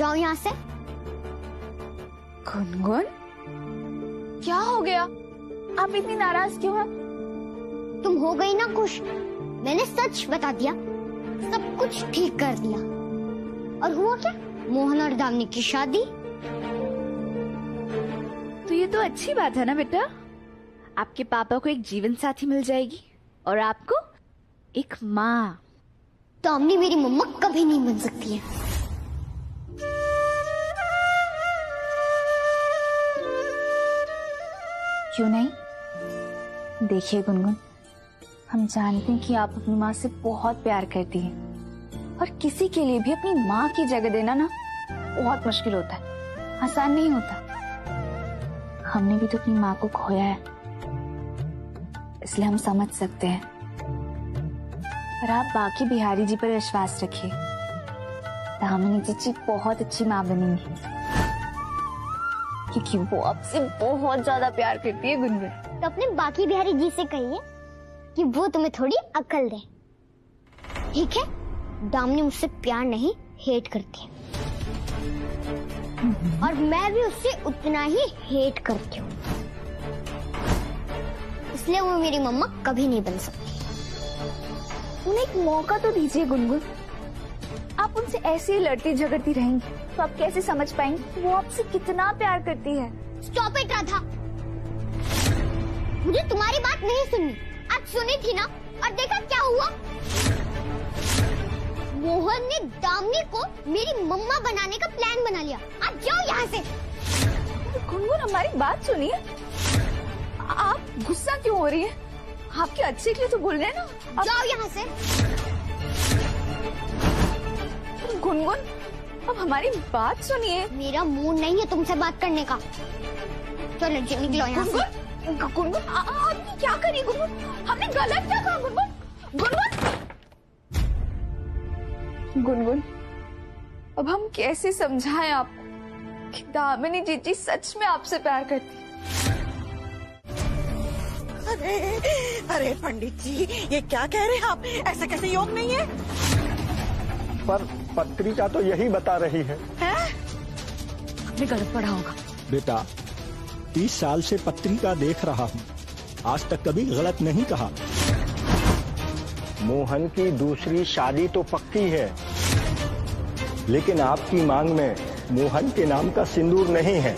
जाओ यहाँ से। गुनगुन, क्या हो गया? आप इतनी नाराज क्यों हैं? तुम हो गई ना खुश, मैंने सच बता दिया, सब कुछ ठीक कर दिया। और हुआ क्या? मोहन और दामिनी की शादी। तो ये तो अच्छी बात है ना बेटा, आपके पापा को एक जीवन साथी मिल जाएगी और आपको एक माँ। दामिनी मेरी मम्मा कभी नहीं बन सकती है। क्यों नहीं? देखिए गुनगुन, हम जानते हैं कि आप अपनी माँ से बहुत प्यार करती हैं और किसी के लिए भी अपनी माँ की जगह देना ना बहुत मुश्किल होता है, आसान नहीं होता। हमने भी तो अपनी माँ को खोया है, इसलिए हम समझ सकते हैं। पर आप बाकी बिहारी जी पर विश्वास रखिए, दामिनी जी बहुत अच्छी माँ बनेंगी, क्योंकि वो आपसे बहुत ज्यादा प्यार करती है गुनगुन। तो अपने बाकी बिहारी जी से कहिए कि वो तुम्हें थोड़ी अकल दे, ठीक है? दामिनी मुझसे प्यार नहीं, हेट करती है। और मैं भी उससे उतना ही हेट करती हूँ, इसलिए वो मेरी मम्मा कभी नहीं बन सकती। उन्हें एक मौका तो दीजिए गुनगुन। आप उनसे ऐसे ही लड़ती झगड़ती रहेंगी तो आप कैसे समझ पाएंगे वो आपसे कितना प्यार करती है। स्टॉप इट राधा, मुझे तुम्हारी बात नहीं सुननी। आज सुनी थी ना, और देखा क्या हुआ? मोहन ने दामिनी को मेरी मम्मा बनाने का प्लान बना लिया। आप जाओ यहाँ से। गुनगुन, हमारी बात सुनिए। आप गुस्सा क्यों हो रही है? आपके अच्छे के लिए तो बोल रहे हैं ना। जाओ यहाँ से। गुनगुन, अब हमारी बात सुनिए। मेरा मूड नहीं है तुमसे बात करने का। चलो निकलो यहाँ से। गुनगुन, आप क्या करिए गुनगुन? हमने गलत क्या कहा गुनगुन? गुनगुन, अब हम कैसे समझाएं आपको कि दामिनी जीजी सच में आपसे प्यार करती है? अरे पंडित जी, ये क्या कह रहे हैं आप? ऐसा कैसे योग नहीं है? पर पत्रिका तो यही बता रही है। आपने गलत पढ़ा होगा। बेटा, 30 साल से पत्रिका देख रहा हूँ, आज तक कभी गलत नहीं कहा। मोहन की दूसरी शादी तो पक्की है, लेकिन आपकी मांग में मोहन के नाम का सिंदूर नहीं है।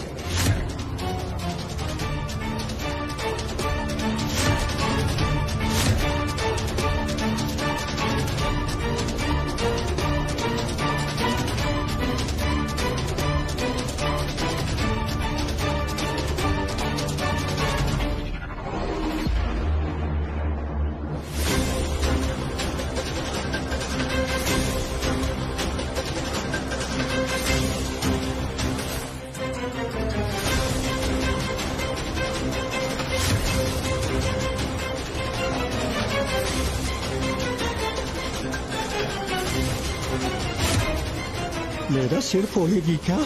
मेरा सिर फोड़ेगी क्या?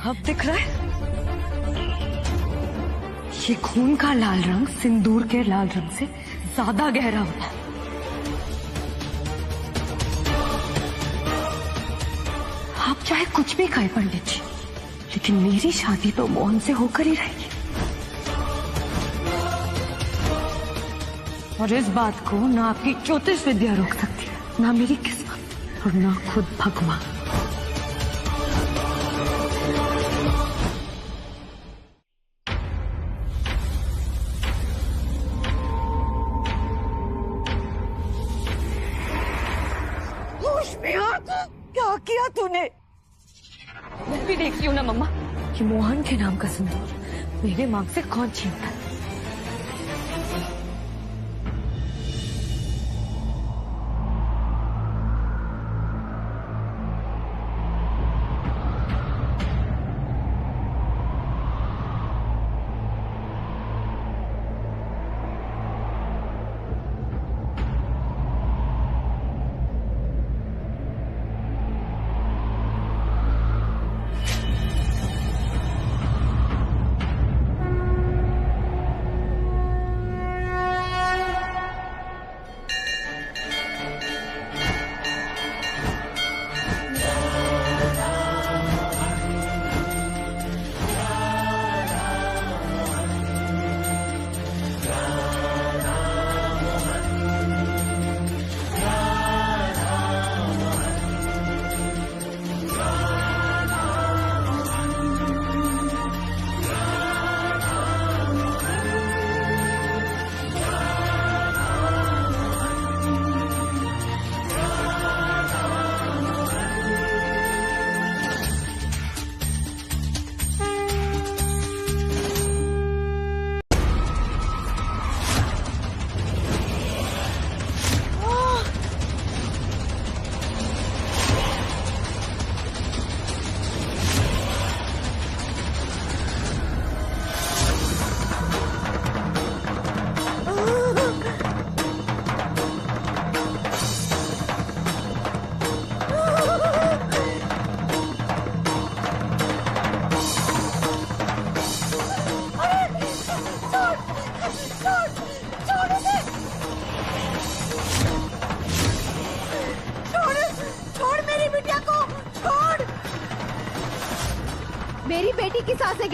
अब दिख रहा है? ये खून का लाल रंग सिंदूर के लाल रंग से ज्यादा गहरा होता है। आप चाहे कुछ भी कहें पंडित जी, लेकिन मेरी शादी तो मोहन से होकर ही रहेगी। और इस बात को ना आपकी ज्योतिष विद्या रोक सकती है, ना मेरी किस्मत, और ना खुद भगवान। क्या किया तूने? मैं भी देखती हूँ ना मम्मा कि मोहन के नाम का सिंदूर मेरे मांग से कौन छीनता है।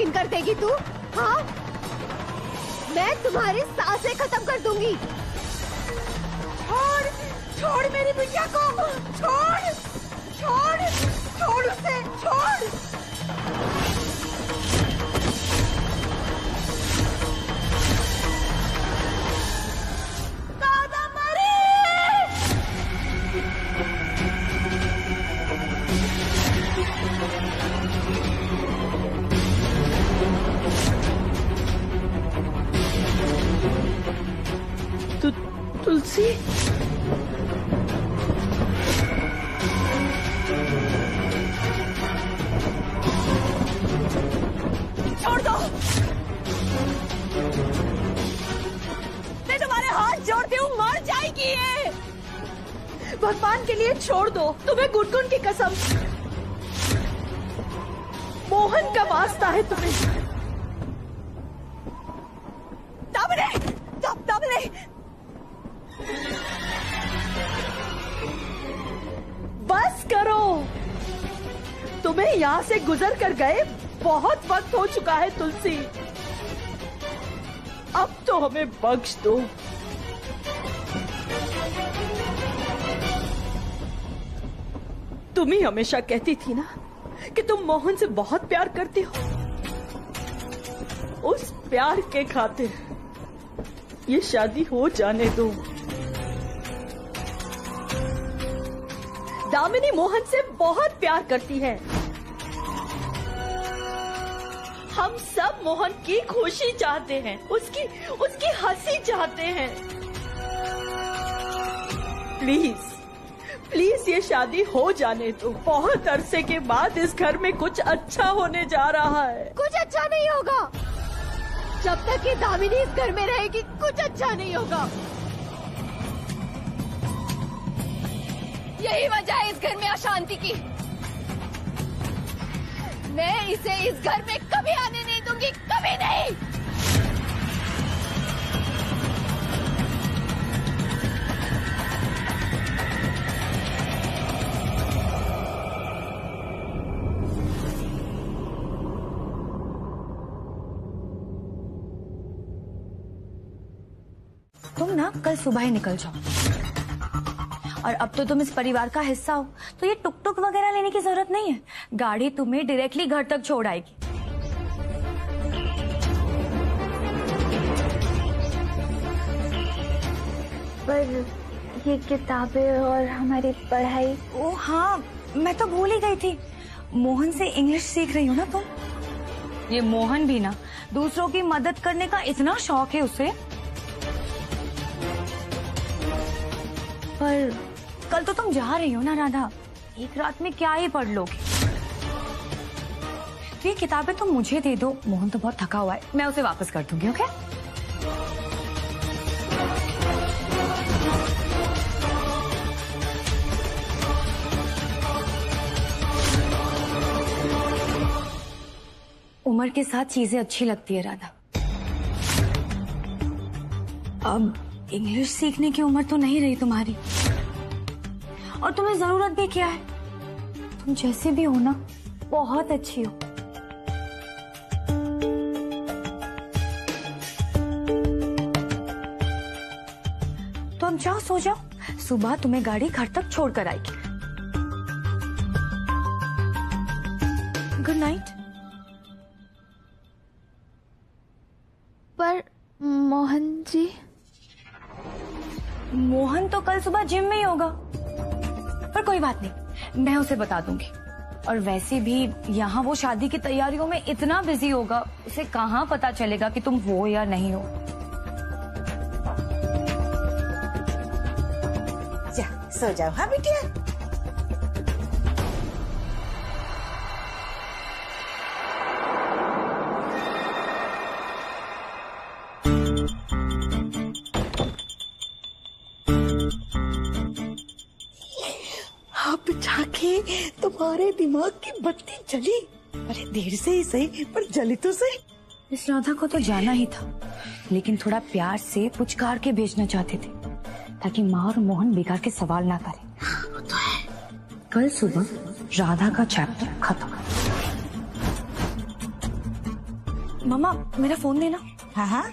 यकीन कर देगी तू? हाँ, मैं तुम्हारी सांसें खत्म कर दूंगी। छोड़, छोड़ मेरी बिटिया को, छोड़, छोड़, छोड़ उसे, छोड़। तुलसी, छोड़ दो। मैं तुम्हारे हाथ जोड़ती हूँ, मर जाएगी ये। भगवान के लिए छोड़ दो, तुम्हें गुनगुन की कसम। मोहन का वास्ता है तुम्हें। दामिनी, दामिनी, बस करो। तुम्हें यहाँ से गुजर कर गए बहुत वक्त हो चुका है तुलसी। अब तो हमें बख्श दो। तुम ही हमेशा कहती थी ना कि तुम मोहन से बहुत प्यार करती हो। उस प्यार के खातिर ये शादी हो जाने दो। दामिनी मोहन से बहुत प्यार करती है। हम सब मोहन की खुशी चाहते हैं, उसकी हंसी चाहते हैं। प्लीज प्लीज ये शादी हो जाने दो। बहुत अरसे के बाद इस घर में कुछ अच्छा होने जा रहा है। कुछ अच्छा नहीं होगा जब तक ये दामिनी इस घर में रहेगी। कुछ अच्छा नहीं होगा। यही वजह है इस घर में अशांति की। मैं इसे इस घर में कभी आने नहीं दूंगी, कभी नहीं। तुम ना कल सुबह ही निकल जाओ। और अब तो तुम इस परिवार का हिस्सा हो, तो ये टुक टुक वगैरह लेने की जरूरत नहीं है। गाड़ी तुम्हें डायरेक्टली घर तक छोड़ आएगी। पर ये किताबें और हमारी पढ़ाई। ओ हाँ, मैं तो भूल ही गई थी। मोहन से इंग्लिश सीख रही हो ना तुम? ये मोहन भी ना दूसरों की मदद करने का इतना शौक है उसे। पर कल तो तुम जा रही हो ना राधा, एक रात में क्या ही पढ़ लोगे। ये किताबें तुम मुझे दे दो, मोहन तो बहुत थका हुआ है, मैं उसे वापस कर दूंगी। ओके? उम्र के साथ चीजें अच्छी लगती है राधा। अब इंग्लिश सीखने की उम्र तो नहीं रही तुम्हारी, और तुम्हें जरूरत भी क्या है। तुम जैसे भी हो ना, बहुत अच्छी हो। तुम जाओ, सो जाओ। सुबह तुम्हें गाड़ी घर तक छोड़ कर आएगी। Good night. पर मोहन जी? मोहन तो कल सुबह जिम में ही होगा। पर कोई बात नहीं, मैं उसे बता दूंगी। और वैसे भी यहाँ वो शादी की तैयारियों में इतना बिजी होगा, उसे कहाँ पता चलेगा कि तुम हो या नहीं हो। जा, सो जाओ। हाँ बिटिया। अब जाके तुम्हारे दिमाग की बत्ती जली। अरे देर से ही सही, पर जली तो सही। इस राधा को तो जाना ही था, लेकिन थोड़ा प्यार से पुचकार के भेजना चाहते थे, ताकि माँ और मोहन बेकार के सवाल ना करें। वो तो है। कल सुबह राधा का चैप्टर खत्म। मम्मा मेरा फोन देना। हाँ हाँ।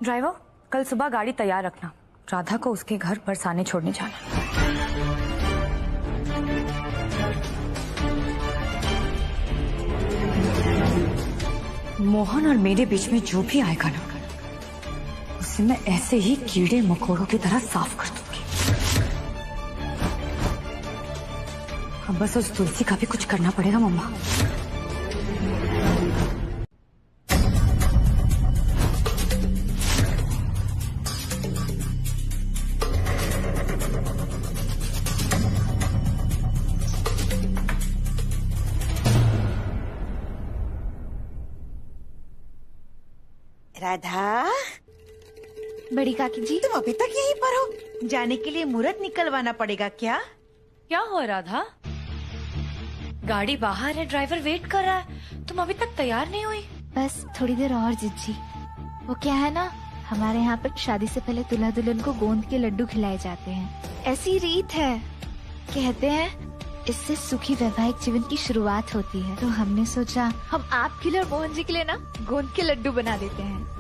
ड्राइवर, कल सुबह गाड़ी तैयार रखना, राधा को उसके घर बरसाने छोड़ने जाना। मोहन और मेरे बीच में जो भी आएगा ना, उसे मैं ऐसे ही कीड़े मकोड़ों की तरह साफ कर दूंगी। अब बस उस तुलसी का भी कुछ करना पड़ेगा मम्मा। राधा, बड़ी काकी जी, तुम अभी तक यहीं पर हो? जाने के लिए मुहूर्त निकलवाना पड़ेगा क्या? क्या हुआ राधा? गाड़ी बाहर है, ड्राइवर वेट कर रहा है, तुम अभी तक तैयार नहीं हुई? बस थोड़ी देर और जिज्जी। वो क्या है ना, हमारे यहाँ पर शादी से पहले दूल्हा दुल्हन को गोंद के लड्डू खिलाए जाते हैं। ऐसी रीत है, कहते हैं इससे सुखी वैवाहिक जीवन की शुरुआत होती है। तो हमने सोचा हम आपके लिए और मोहन जी के लिए ना गोंद के लड्डू बना देते हैं।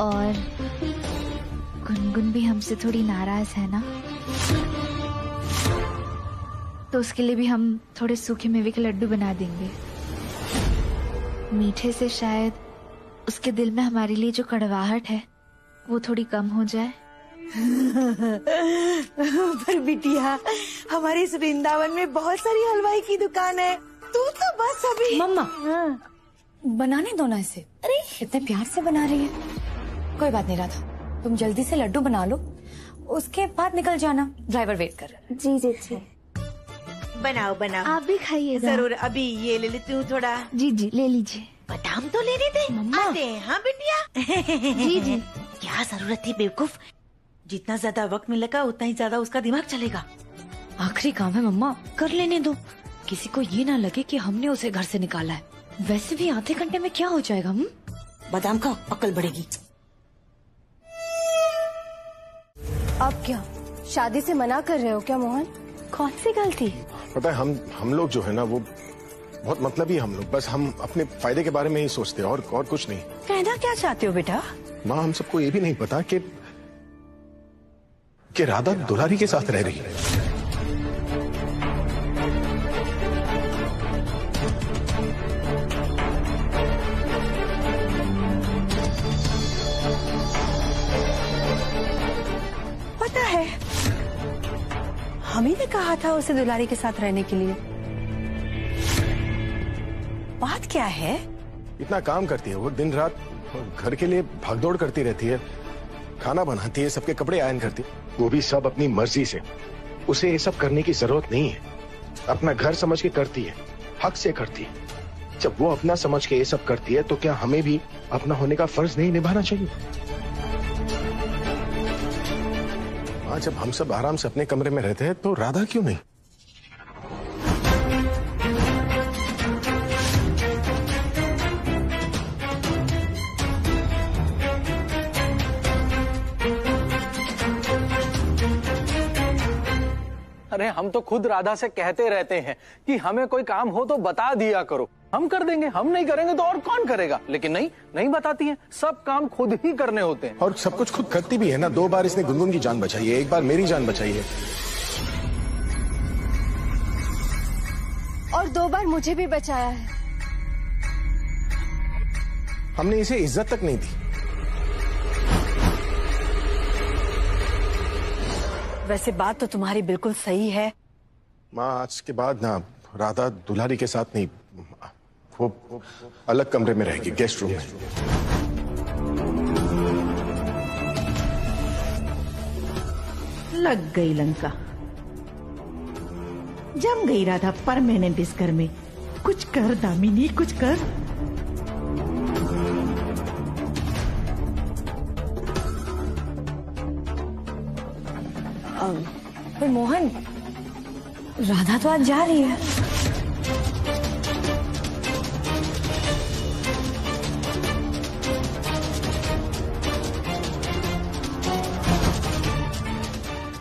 और गुनगुन भी हमसे थोड़ी नाराज है ना, तो उसके लिए भी हम थोड़े सूखे मेवे के लड्डू बना देंगे। मीठे से शायद उसके दिल में हमारे लिए जो कड़वाहट है वो थोड़ी कम हो जाए। पर बिटिया, हमारे इस वृंदावन में बहुत सारी हलवाई की दुकान है, तू तो बस अभी। मम्मा, बनाने दो ना इसे। अरे इतने प्यार से बना रही है। कोई बात नहीं राधा, तुम जल्दी से लड्डू बना लो, उसके बाद निकल जाना, ड्राइवर वेट कर रहा है। जी जी जी। बनाओ बनाओ, आप भी खाइएगा। जरूर। अभी ये ले लेती हूँ थोड़ा। जी जी ले लीजिए। बादाम तो लेने दे मम्मा। आते हैं, हाँ बिटिया। जी जी। क्या जरूरत थी बेवकूफ, जितना ज्यादा वक्त मिलेगा उतना ही ज्यादा उसका दिमाग चलेगा। आखिरी काम है मम्मा, कर लेने दो, किसी को ये ना लगे कि हमने उसे घर से निकाला है। वैसे भी आधे घंटे में क्या हो जाएगा? बादाम खाओ, अक्ल बढ़ेगी। आप क्या शादी से मना कर रहे हो क्या मोहन? कौन सी गलती? पता है हम लोग जो है ना वो बहुत मतलबी हम लोग, बस हम अपने फायदे के बारे में ही सोचते हैं और कुछ नहीं। कहना क्या चाहते हो बेटा? माँ, हम सबको ये भी नहीं पता कि राधा दुलारी के साथ रह रही है। पता है, हम ही ने कहा था उसे दुलारी के साथ रहने के लिए। बात क्या है? इतना काम करती है वो, दिन रात घर के लिए भागदौड़ करती रहती है, खाना बनाती है, सबके कपड़े आयरन करती है, वो भी सब अपनी मर्जी से। उसे ये सब करने की जरूरत नहीं है, अपना घर समझ के करती है, हक से करती है। जब वो अपना समझ के ये सब करती है तो क्या हमें भी अपना होने का फर्ज नहीं निभाना चाहिए? हाँ, जब हम सब आराम से अपने कमरे में रहते हैं तो राधा क्यों नहीं? अरे हम तो खुद राधा से कहते रहते हैं कि हमें कोई काम हो तो बता दिया करो, हम कर देंगे, हम नहीं करेंगे तो और कौन करेगा। लेकिन नहीं बताती हैं, सब काम खुद ही करने होते हैं। और सब कुछ खुद करती भी है ना। 2 बार इसने गुनगुन की जान बचाई है, 1 बार मेरी जान बचाई है, और 2 बार मुझे भी बचाया है। हमने इसे इज्जत तक नहीं दी। वैसे बात तो तुम्हारी बिल्कुल सही है। माँ, आज के बाद ना राधा दुलारी के साथ नहीं, वो अलग कमरे में रहेगी, गेस्ट रूम में। लग गई लंका, जम गई राधा परमानेंट इस घर में। कुछ कर दामिनी, कुछ कर। मोहन, राधा तो आज जा रही है।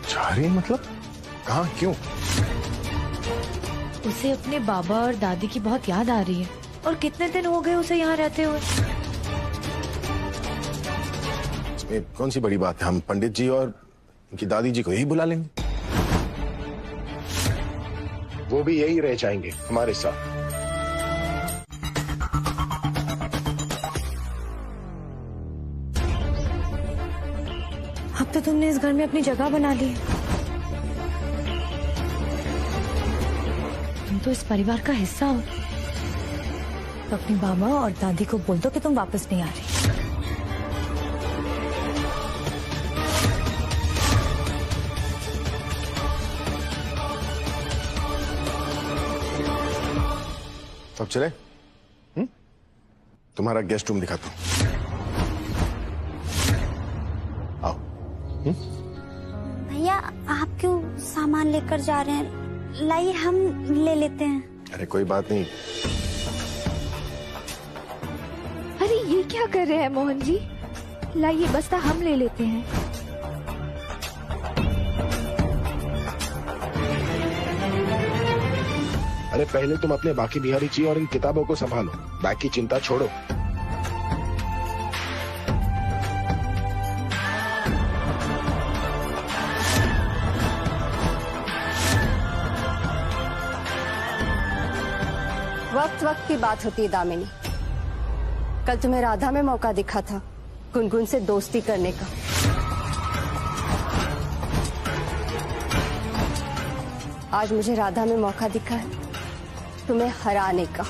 जा रही है मतलब? कहाँ, क्यों? उसे अपने बाबा और दादी की बहुत याद आ रही है। और कितने दिन हो गए उसे यहाँ रहते हुए। ये कौन सी बड़ी बात है, हम पंडित जी और उनकी दादी जी को यही बुला लेंगे। वो भी यही रह जाएंगे हमारे साथ। अब तो तुमने इस घर में अपनी जगह बना ली। तुम तो इस परिवार का हिस्सा हो। तो अपनी बाबा और दादी को बोल दो कि तुम वापस नहीं आ रही। तो अब चले? तुम्हारा गेस्ट रूम दिखाता हूं। आओ। भैया आप क्यों सामान लेकर जा रहे हैं? लाइए हम ले लेते हैं। अरे कोई बात नहीं। अरे ये क्या कर रहे हैं मोहन जी? लाइए बस्ता हम ले लेते हैं। अरे पहले तुम अपने बाकी बिहारी जी और इन किताबों को संभालो, बाकी चिंता छोड़ो। वक्त वक्त की बात होती है दामिनी। कल तुम्हें राधा में मौका दिखा था गुनगुन से दोस्ती करने का। आज मुझे राधा में मौका दिखा है तुम्हें हराने का।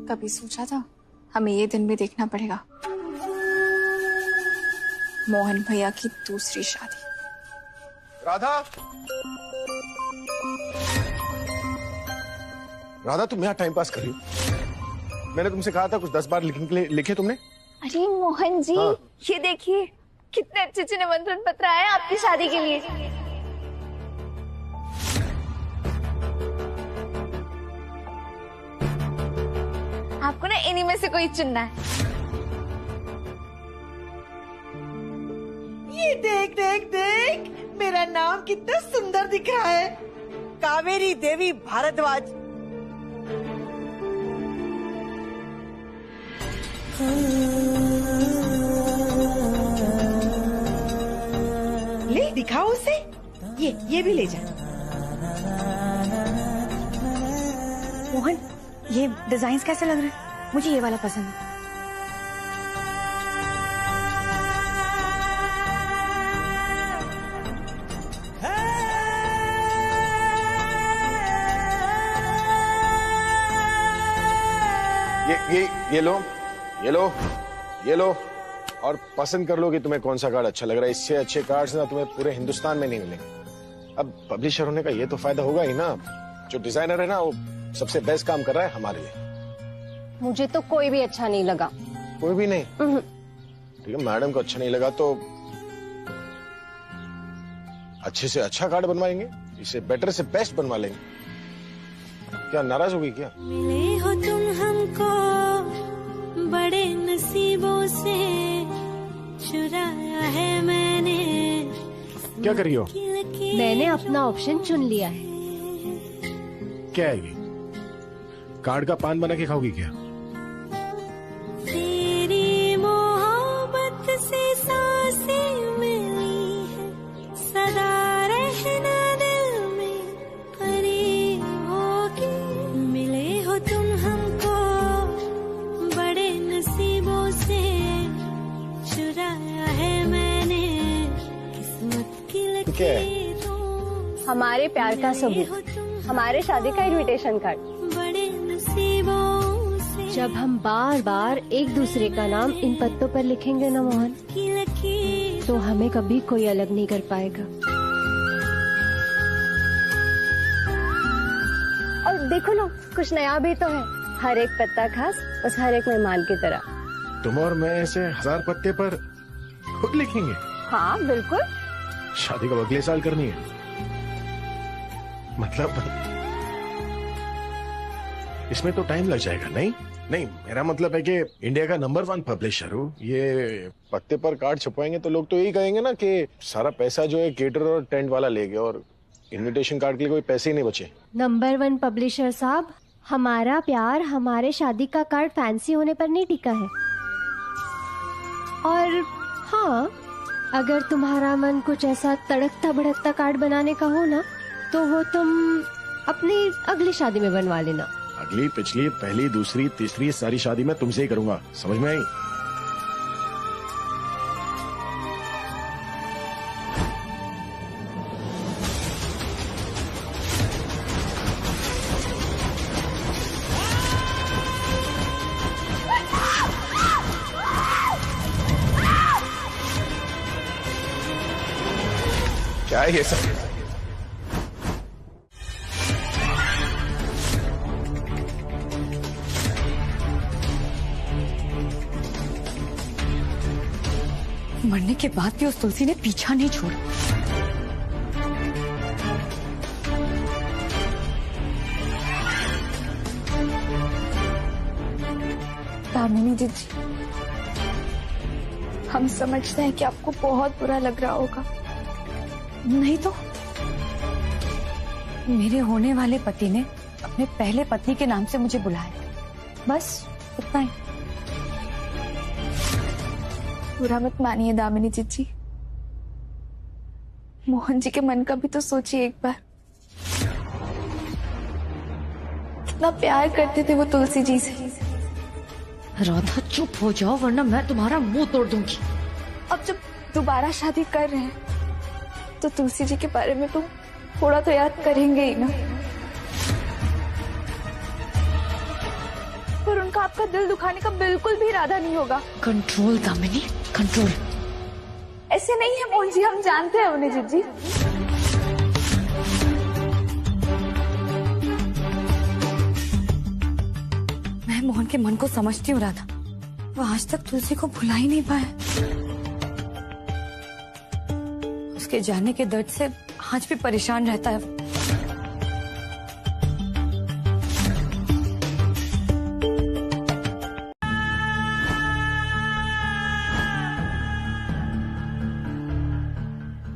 कभी सोचा था हमें ये दिन भी देखना पड़ेगा, मोहन भैया की दूसरी शादी। राधा, राधा तुम यहाँ टाइम पास कर रही हो? मैंने तुमसे कहा था कुछ 10 बार लिखने के लिए, लिखे तुमने? अरे मोहन जी, हाँ। ये देखिए कितने अच्छे अच्छे निमंत्रण पत्र आए आपकी शादी के लिए। आपको ना इन्हीं में से कोई चुनना है। ये देख देख देख, मेरा नाम कितना सुंदर दिख रहा है, कावेरी देवी भारद्वाज। ले दिखाओ उसे, ये भी ले जा। मोहन, ये डिजाइन्स कैसे लग रहे हैं? मुझे ये वाला पसंद है। ये लो, ये लो, ये लो और पसंद कर लो कि तुम्हें कौन सा कार्ड अच्छा लग रहा है। इससे अच्छे कार्ड्स ना तुम्हें पूरे हिंदुस्तान में नहीं मिलेंगे। अब पब्लिशर होने का ये तो फायदा होगा ही ना, जो डिजाइनर है ना वो सबसे बेस्ट काम कर रहा है हमारे लिए। मुझे तो कोई भी अच्छा नहीं लगा। कोई भी नहीं? ठीक है, मैडम को अच्छा नहीं लगा तो अच्छे से अच्छा कार्ड बनवाएंगे, इसे बेटर से बेस्ट बनवा लेंगे। क्या नाराज होगी क्या? मिले हो तुम हमको बड़े नसीबों से, चुराया है मैंने। क्या कर रही हो? मैंने अपना ऑप्शन चुन लिया है। क्या है ये? कार्ड का पान बना के खाओगी क्या? तेरी मोहब्बत से सांसें मिली है, सदा रहना दिल में करीब होगी। मिले हो तुम हमको बड़े नसीबों से, चुराया है मैंने किस्मत की लकीरों। हमारे प्यार का सबूत, हमारे शादी का इनविटेशन कार्ड। बड़े नसीबों से जब हम बार बार एक दूसरे का नाम इन पत्तों पर लिखेंगे ना मोहन, की लकीर, तो हमें कभी कोई अलग नहीं कर पाएगा। और देखो ना, कुछ नया भी तो है। हर एक पत्ता खास, बस हर एक मेहमान की तरह। तुम और मैं ऐसे 1000 पत्ते पर खुद लिखेंगे? हाँ बिल्कुल। शादी कब अगले साल करनी है? मतलब इसमें तो टाइम लग जाएगा। नहीं नहीं, मेरा मतलब है कि इंडिया का नंबर 1 पब्लिशर हूँ, ये पत्ते पर कार्ड छपवाएंगे तो लोग तो यही कहेंगे ना कि सारा पैसा जो है केटर और टेंट वाला ले गया और इनविटेशन कार्ड के लिए कोई पैसे ही नहीं बचे। नंबर 1 पब्लिशर साहब, हमारा प्यार हमारे शादी का कार्ड फैंसी होने पर नहीं टिका है। और हाँ, अगर तुम्हारा मन कुछ ऐसा तड़कता भड़कता कार्ड बनाने का हो ना, तो वो तुम अपनी अगली शादी में बनवा लेना। अगली, पिछली, पहली, दूसरी, तीसरी, सारी शादी मैं तुमसे ही करूंगा, समझ में आई? क्या है ये सब? मरने के बाद भी उस तुलसी ने पीछा नहीं छोड़ा। दामिनी जी, हम समझते हैं कि आपको बहुत बुरा लग रहा होगा। नहीं तो मेरे होने वाले पति ने अपने पहले पत्नी के नाम से मुझे बुलाया, बस उतना ही। बुरा मत मानिए दामिनी जी, मोहन जी के मन का भी तो सोचिए एक बार। कितना प्यार करते थे वो तुलसी जी से। राधा चुप हो जाओ वरना मैं तुम्हारा मुंह तोड़ दूंगी। अब जब दोबारा शादी कर रहे हैं तो तुलसी जी के बारे में तो थोड़ा तो याद करेंगे ही ना। पर उनका आपका दिल दुखाने का बिल्कुल भी इरादा नहीं होगा। Control Damini, control. ऐसे नहीं है मोहन जी, हम जानते हैं उन्हें जी। मैं मोहन के मन को समझती हूँ राधा, वो आज तक तुलसी को भुला ही नहीं पाया। उसके जाने के दर्द से आज भी परेशान रहता है।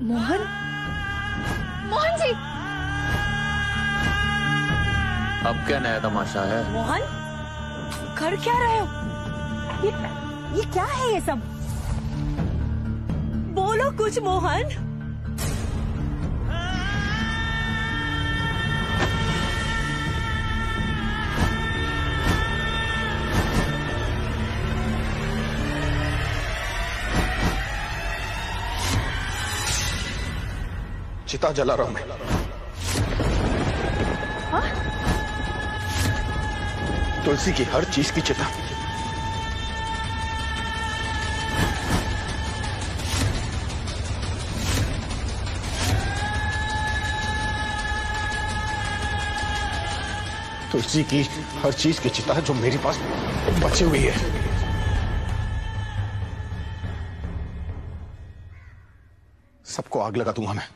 मोहन, मोहन जी, अब क्या नया तमाशा है? मोहन, कर क्या रहे हो? ये क्या है ये सब? बोलो कुछ मोहन। चिता जला रहा हूं मैं। तुलसी की हर चीज की चिता। तुलसी की हर चीज की चिता जो मेरे पास बची हुई है। सबको आग लगा दूंगा मैं।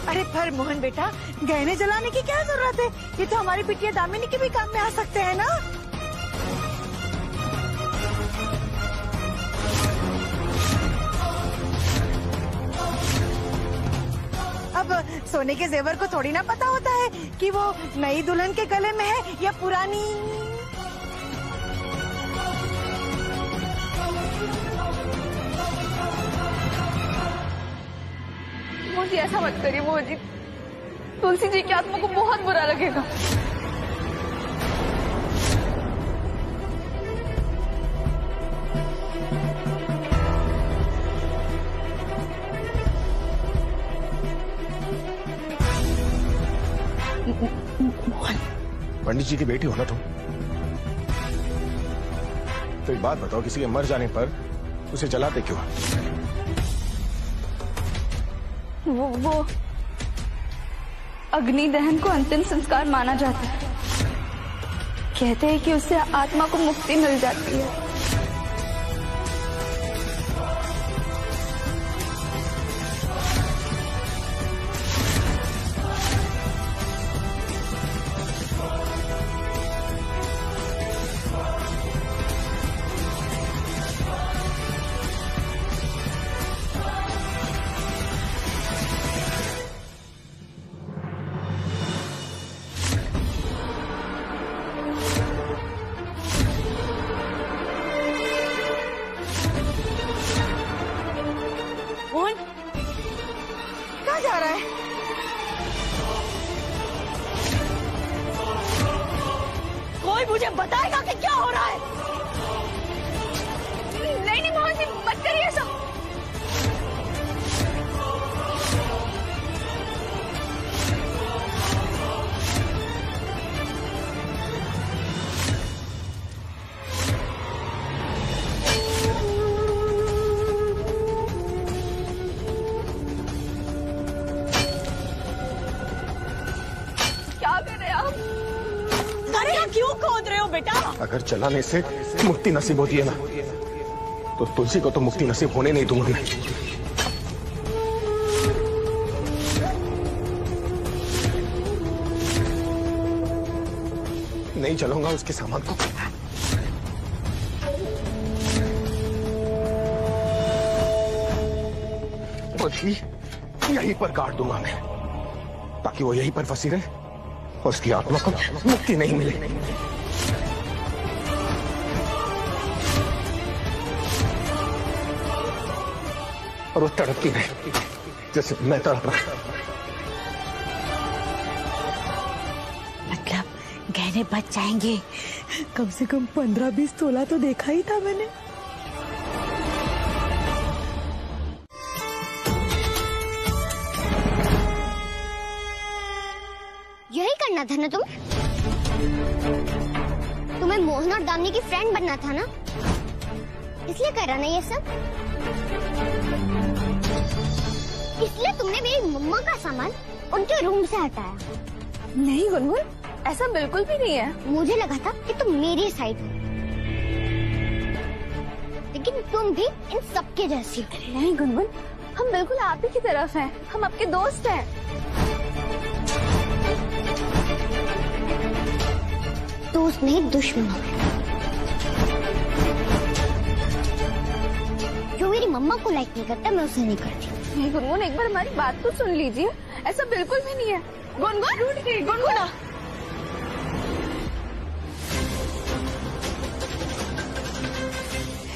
अरे पर मोहन बेटा, गहने जलाने की क्या जरूरत है? ये तो हमारी बिटिया दामिनी के भी काम में आ सकते हैं ना। अब सोने के जेवर को थोड़ी ना पता होता है कि वो नई दुल्हन के गले में है या पुरानी। मोहन जी ऐसा मत करिए मोहन जी, तुलसी जी की आत्मा को बहुत बुरा लगेगा। पंडित जी की बेटी हो ना तुम? तो एक बात बताओ, किसी के मर जाने पर उसे जलाते क्यों? वो अग्नि दहन को अंतिम संस्कार माना जाता है। कहते हैं कि उससे आत्मा को मुक्ति मिल जाती है। कहाँ जा रहा है? कोई मुझे बताएगा कि क्या हो रहा है? नहीं नहीं मोहन जी, मत करिए सब। क्यों खोद रहे हो बेटा? अगर चलाने से मुक्ति नसीब होती है ना, तो तुलसी को तो मुक्ति नसीब होने नहीं दूंगा मैं। नहीं चलाऊंगा उसके सामान को। यहीं पर गाड़ दूंगा मैं, ताकि वो यहीं पर फंसी रहे और उसकी आत्मा को मुक्ति नहीं मिले। और वो तड़पती रहे जैसे मैं तड़प रहा। मतलब गहने बच जाएंगे? कम से कम 15-20 तोला तो देखा ही था मैंने। यही करना था ना तुम्हें मोहन और दामिनी की फ्रेंड बनना था ना, इसलिए करा ना ये सब। इसलिए तुमने मेरी मम्मा का सामान उनके रूम से हटाया। नहीं गुनगुन, ऐसा बिल्कुल भी नहीं है। मुझे लगा था कि तुम मेरी साइड हो, लेकिन तुम भी इन सबके जैसी हो। नहीं गुनगुन, हम बिल्कुल आप ही की तरफ हैं, हम आपके दोस्त हैं। दोस्त नहीं, दुश्मन हो। जो मेरी मम्मा को लाइक नहीं करता मैं उसे नहीं करती। नहीं गुनगुन, एक बार हमारी बात तो सुन लीजिए, ऐसा बिल्कुल भी नहीं है। गुनगुन, गुनगुन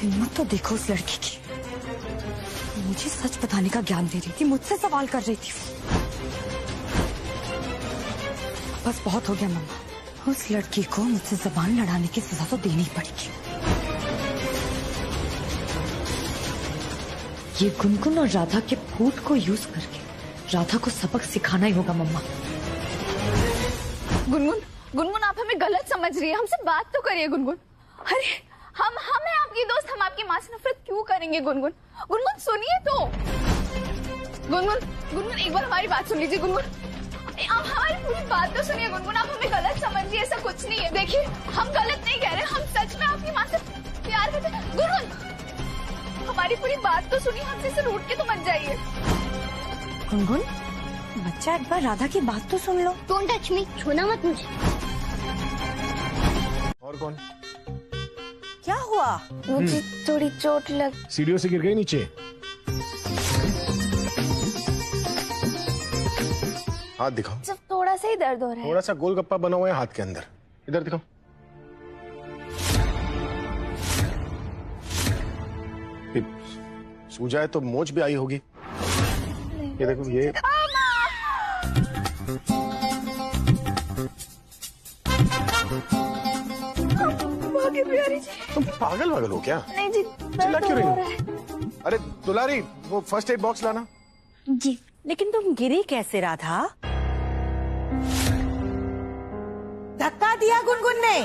हिम्मत तो देखो उस लड़की की, मुझे सच बताने का ज्ञान दे रही थी, मुझसे सवाल कर रही थी। बस बहुत हो गया मम्मा, उस लड़की को मुझसे जबान लड़ाने की सजा तो देनी पड़ेगी। ये गुनगुन और राधा के फूट को यूज करके राधा को सबक सिखाना ही होगा मम्मा। गुनगुन, गुनगुन आप हमें गलत समझ रही है, हमसे बात तो करिए गुनगुन। अरे हम हैं आपकी दोस्त, हम आपकी माँ से नफरत क्यों करेंगे गुनगुन? गुनगुन सुनिए तो। गुनगुन, गुनगुन एक बार हमारी बात सुन लीजिए गुनगुन। आप हमारी पूरी बात तो सुनिए गुनगुन, आप हमें गलत समझिए, ऐसा कुछ नहीं है। देखिए हम गलत नहीं कह रहे, हम सच में आपकी माँ से प्यार करते हैं। गुनगुन हमारी पूरी बात तो सुनिए, हमसे सिर्फ रूठ के तो मत जाइए। गुनगुन बच्चा, एक बार राधा की बात तो सुन लो। डोंट टच मी, छूना मत मुझे। और कौन? क्या हुआ? मुझे थोड़ी चोट लग। सीढ़ियों से गिर गई नीचे? हाथ दिखाओ। सिर्फ थोड़ा सा ही दर्द हो रहा है। थोड़ा सा गोलगप्पा बना हुआ है हाथ के अंदर, इधर दिखाओ। सूजा है तो मोच भी आई होगी। ये देखो, ये तुम पागल वागल हो क्या? नहीं जी, चिल्ला क्यों रही हो? अरे दुलारी, वो फर्स्ट एड बॉक्स लाना। जी, लेकिन तुम गिरी कैसे राधा? धक्का दिया गुनगुन ने।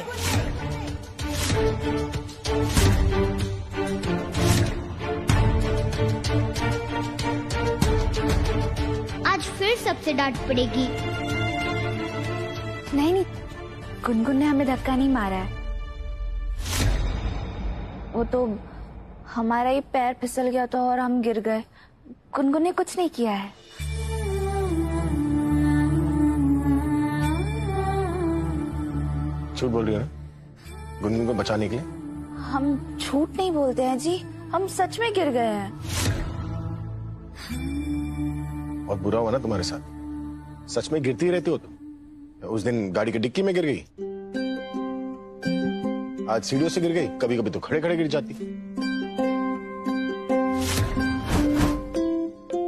आज फिर सबसे डांट पड़ेगी। नहीं नहीं, गुनगुन ने हमें धक्का नहीं मारा है, वो तो हमारा ही पैर फिसल गया था और हम गिर गए। गुनगुन ने कुछ नहीं किया है। झूठ बोल रही हो ना गुनगुन को बचाने के लिए? हम झूठ नहीं बोलते हैं जी, हम सच में गिर गए हैं। और बुरा हुआ ना तुम्हारे साथ, सच में गिरती रहती हो तुम। उस दिन गाड़ी की डिक्की में गिर गई, आज सीढ़ियों से गिर गई, कभी कभी तो खड़े खड़े गिर जाती।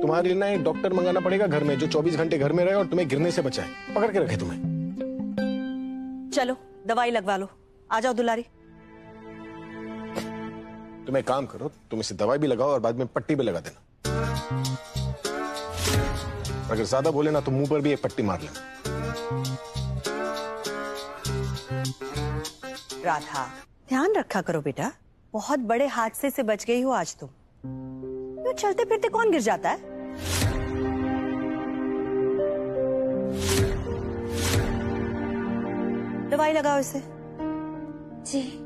तुम्हारे लिए ना एक डॉक्टर मंगाना पड़ेगा घर में, जो 24 घंटे घर में रहे और तुम्हें गिरने से बचाए, पकड़ के रखे तुम्हें। चलो दवाई लगवा लो, आ जाओ दुलारी। तुम एक काम करो, तुम इसे दवाई भी लगाओ और बाद में पट्टी भी लगा देना। अगर ज्यादा बोले ना तो मुंह पर भी एक पट्टी मार लेना। राधा, ध्यान रखा करो बेटा, बहुत बड़े हादसे से बच गई हो आज तुम। तो चलते फिरते कौन गिर जाता है? दवाई लगाओ इसे। जी।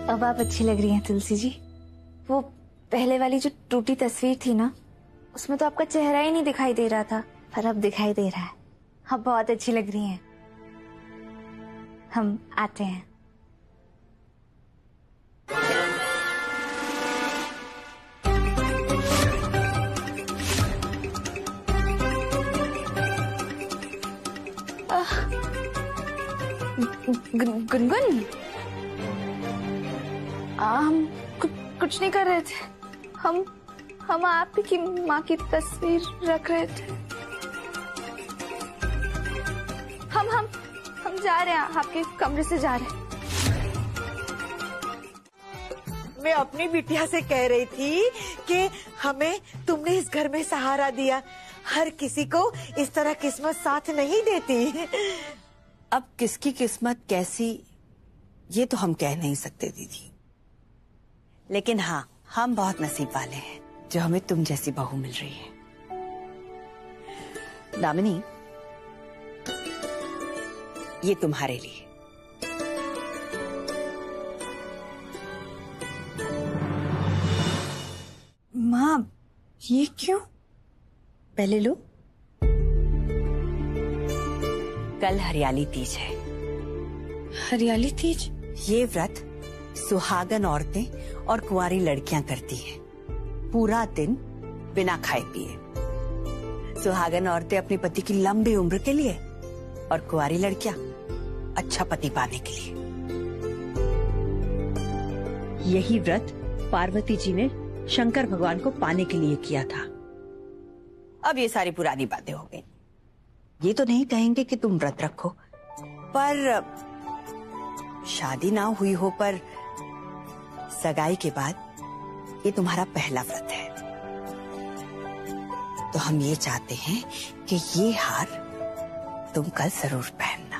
अब आप अच्छी लग रही हैं तुलसी जी। वो पहले वाली जो टूटी तस्वीर थी ना, उसमें तो आपका चेहरा ही नहीं दिखाई दे रहा था, पर अब दिखाई दे रहा है। आप बहुत अच्छी लग रही हैं। हम आते हैं। गुनगुन, हम कुछ नहीं कर रहे थे। हम आपकी माँ की तस्वीर रख रहे थे। हम जा रहे हैं, आपके कमरे से जा रहे हैं। मैं अपनी बिटिया से कह रही थी कि हमें तुमने इस घर में सहारा दिया। हर किसी को इस तरह किस्मत साथ नहीं देती। अब किसकी किस्मत कैसी, ये तो हम कह नहीं सकते दीदी, लेकिन हाँ, हम बहुत नसीब वाले हैं जो हमें तुम जैसी बहू मिल रही है। दामिनी, ये तुम्हारे लिए। माँ, ये क्यों? पहले लो। कल हरियाली तीज है। हरियाली तीज? ये व्रत सुहागन औरतें और कुंवारी लड़कियां करती हैं। पूरा दिन बिना खाए पिए। सुहागन औरतें अपने पति की लंबी उम्र के लिए और कुंवारी लड़कियां अच्छा पति पाने के लिए। यही व्रत पार्वती जी ने शंकर भगवान को पाने के लिए किया था। अब ये सारी पुरानी बातें हो गई। ये तो नहीं कहेंगे कि तुम व्रत रखो, पर शादी ना हुई हो पर सगाई के बाद ये तुम्हारा पहला व्रत है। तो हम ये चाहते हैं कि ये हार तुम कल जरूर पहनना।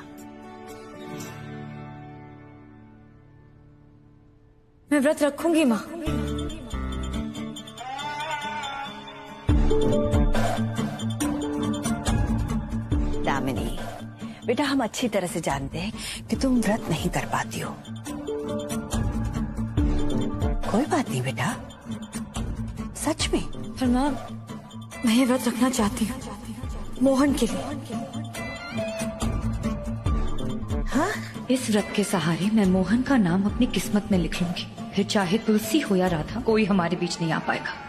मैं व्रत रखूंगी माँ। दामिनी बेटा, हम अच्छी तरह से जानते हैं कि तुम व्रत नहीं कर पाती हो। कोई बात नहीं बेटा, सच में। पर माँ, मैं ये व्रत रखना चाहती हूँ मोहन के लिए। हाँ? इस व्रत के सहारे मैं मोहन का नाम अपनी किस्मत में लिख लूंगी। फिर चाहे तुलसी हो या राधा, कोई हमारे बीच नहीं आ पाएगा।